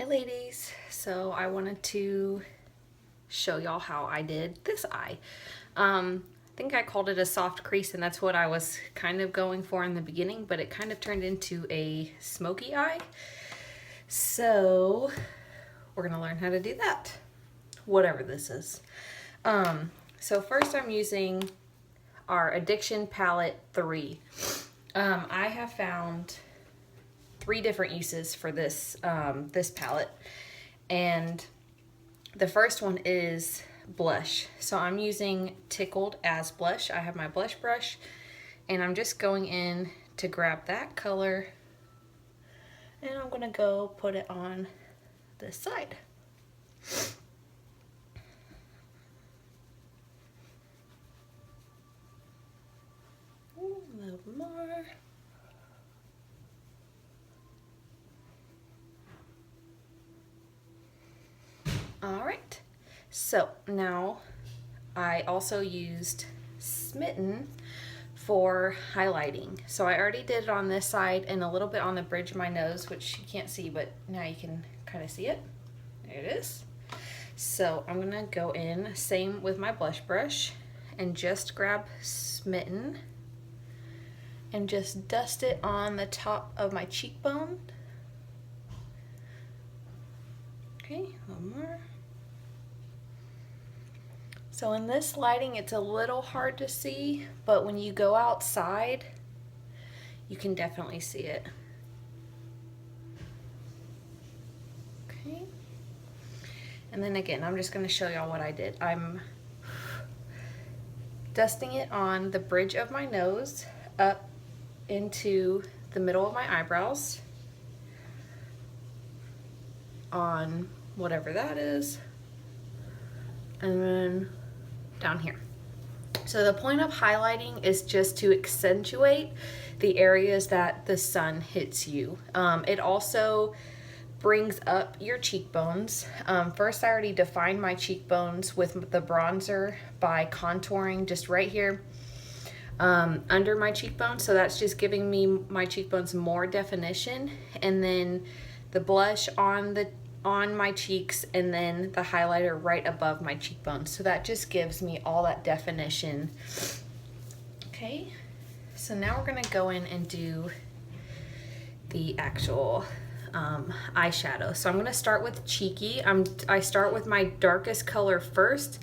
Hey ladies, so I wanted to show y'all how I did this eye. I think I called it a soft crease and that's what I was kind of going for in the beginning, but it kind of turned into a smoky eye. So we're gonna learn how to do that, whatever this is. So first I'm using our Addiction Palette 3. I have found 3 different uses for this this palette, and the first one is blush. So I'm using Tickled as blush. I have my blush brush and I'm just going in to grab that color and I'm gonna go put it on this side. Ooh, a little more. All right, so now I also used Smitten for highlighting. So I already did it on this side and a little bit on the bridge of my nose, which you can't see, but now you can kind of see it. There it is. So I'm gonna go in, same with my blush brush, and just grab Smitten and just dust it on the top of my cheekbone. Okay, a little more. So in this lighting, it's a little hard to see, but when you go outside, you can definitely see it. Okay. And then again, I'm just gonna show y'all what I did. I'm dusting it on the bridge of my nose up into the middle of my eyebrows, on whatever that is, and then down here. So the point of highlighting is just to accentuate the areas that the sun hits you. It also brings up your cheekbones. First, I already defined my cheekbones with the bronzer by contouring just right here under my cheekbone. So that's just giving me my cheekbones more definition, and then the blush on my cheeks, and then the highlighter right above my cheekbones. So that just gives me all that definition. Okay, so now we're gonna go in and do the actual eyeshadow. So I'm gonna start with Cheeky. I start with my darkest color first,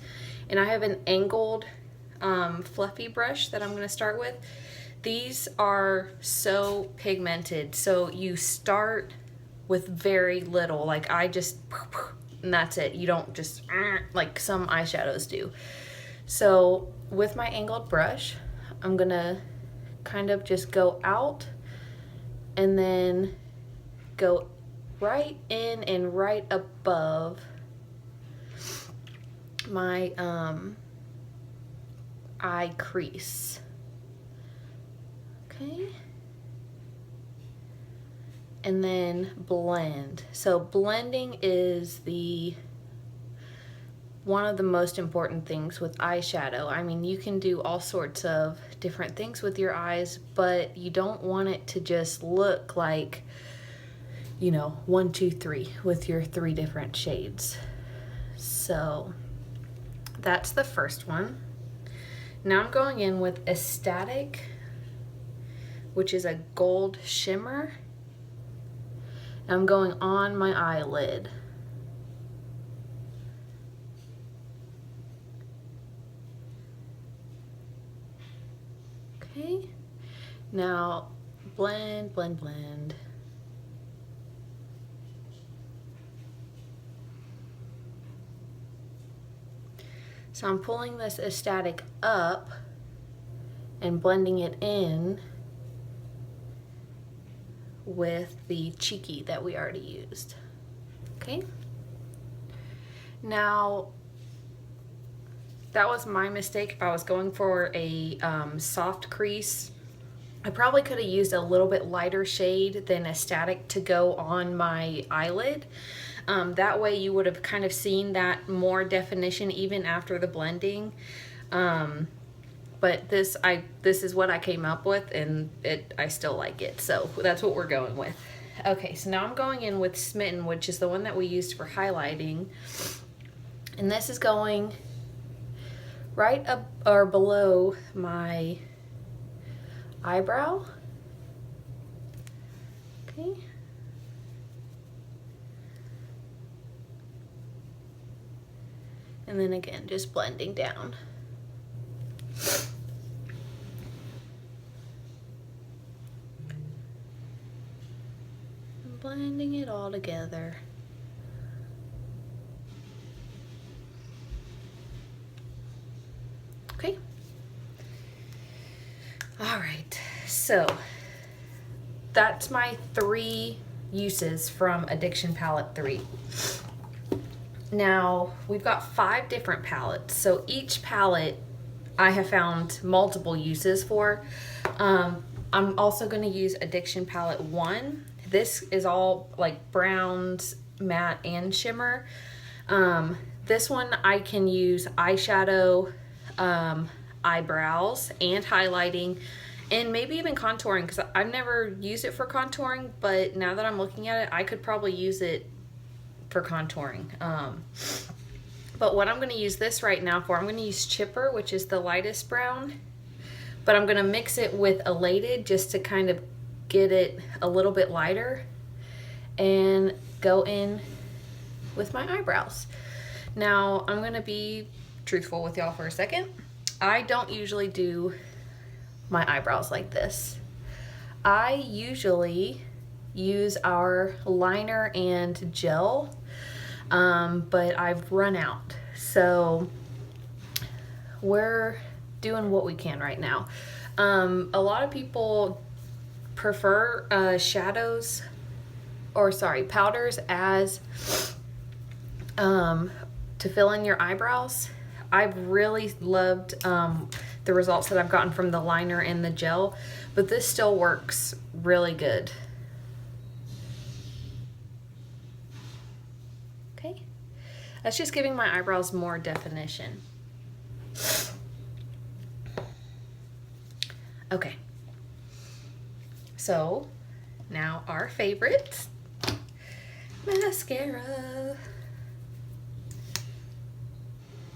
and I have an angled fluffy brush that I'm gonna start with. These are so pigmented, so you start with very little, like I just, and that's it. You don't just, like some eyeshadows do. So with my angled brush, I'm gonna kind of just go out and then go right in and right above my eye crease. Okay. And then blend. So blending is one of the most important things with eyeshadow. I mean, you can do all sorts of different things with your eyes, but you don't want it to just look like, you know, 1, 2, 3 with your 3 different shades. So that's the first one. Now I'm going in with Ecstatic, which is a gold shimmer. I'm going on my eyelid. Okay, now blend, blend, blend. So I'm pulling this Ecstatic up and blending it in with the Cheeky that we already used. Okay, now that was my mistake. If I was going for a soft crease, I probably could have used a little bit lighter shade than Ecstatic to go on my eyelid. That way you would have kind of seen that more definition even after the blending. But this is what I came up with, and I still like it, so that's what we're going with. Okay, so now I'm going in with Smitten, which is the one that we used for highlighting. And this is going right up or below my eyebrow. Okay. And then again, just blending down. Blending it all together. Okay. All right, so that's my 3 uses from Addiction Palette 3. Now, we've got 5 different palettes, so each palette I have found multiple uses for. I'm also going to use Addiction Palette 1. This is all like browns, matte, and shimmer. This one I can use eyeshadow, eyebrows, and highlighting, and maybe even contouring, because I've never used it for contouring, but now that I'm looking at it, I could probably use it for contouring. But what I'm going to use this right now for, I'm going to use Chipper, which is the lightest brown, but I'm going to mix it with Elated just to kind of get it a little bit lighter, and go in with my eyebrows. Now, I'm going to be truthful with y'all for a second. I don't usually do my eyebrows like this. I usually use our liner and gel, but I've run out. So we're doing what we can right now. A lot of people prefer shadows, or sorry, powders as to fill in your eyebrows. I've really loved the results that I've gotten from the liner and the gel, but this still works really good. Okay, that's just giving my eyebrows more definition. Okay, so now our favorite, mascara.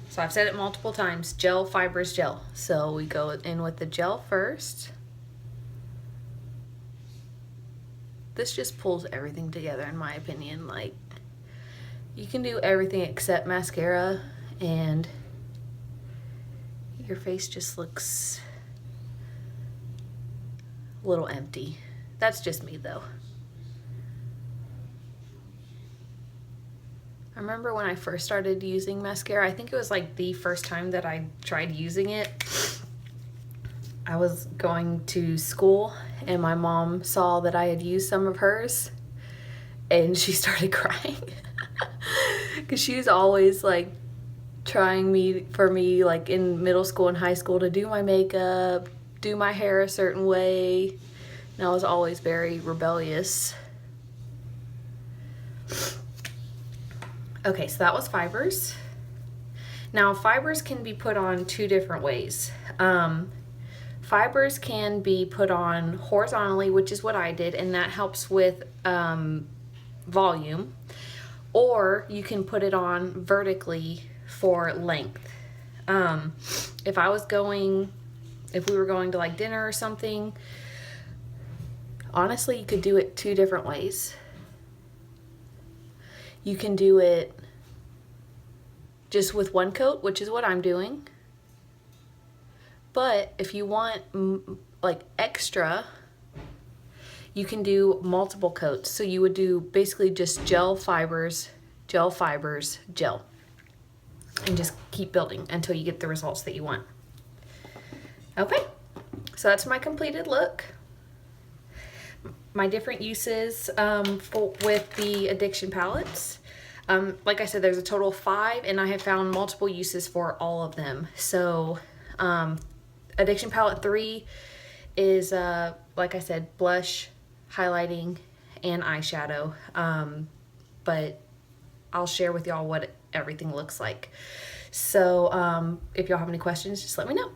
So I've said it multiple times, gel, fibers, gel. So we go in with the gel first. This just pulls everything together, in my opinion. Like, you can do everything except mascara, and your face just looks a little empty. That's just me, though. I remember when I first started using mascara, I think it was like the first time that I tried using it. I was going to school and my mom saw that I had used some of hers, and she started crying because she was always like trying for me like in middle school and high school to do my makeup, do my hair a certain way, and I was always very rebellious. Okay, so that was fibers. Now, fibers can be put on 2 different ways. Fibers can be put on horizontally, which is what I did, and that helps with volume. Or you can put it on vertically for length. If we were going to like dinner or something, honestly, you could do it 2 different ways. You can do it just with 1 coat, which is what I'm doing. But if you want like extra, you can do multiple coats. So you would do basically just gel, fibers, gel, fibers, gel. And just keep building until you get the results that you want. Okay, so that's my completed look. My different uses with the Addiction palettes. Like I said, there's a total of 5, and I have found multiple uses for all of them. So Addiction Palette 3 is, like I said, blush, highlighting, and eyeshadow. But I'll share with y'all what everything looks like. So if y'all have any questions, just let me know.